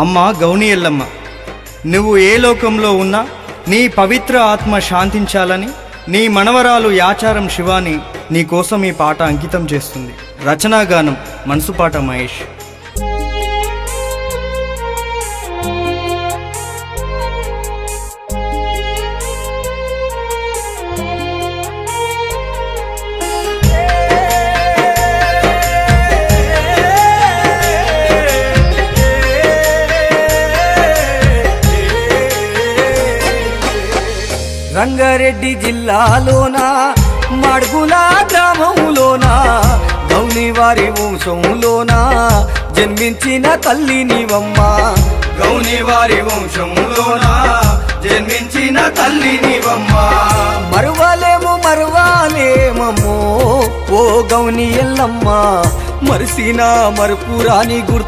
అమ్మా గౌని ఎల్లమ్మ, నువ్వు ఏ లోకంలో ఉన్నా నీ పవిత్ర ఆత్మ శాంతించాలని నీ మనవరాలు యాచారం శివాని నీ కోసం ఈ పాట అంకితం చేస్తుంది. రచనాగానం మనసుపాట మహేష్. రంగారెడ్డి జిల్లాలోన మడుగుల గ్రామంలోన గౌని వారి వంశంలోన జన్మించిన తల్లి నీవమ్మ. గౌని వారి వంశంలోన జన్మించిన తల్లి నీవమ్మ. మరువాలేమో ఓ గౌని ఎల్లమ్మ, మరిసిన మరుపురాని గుర్తు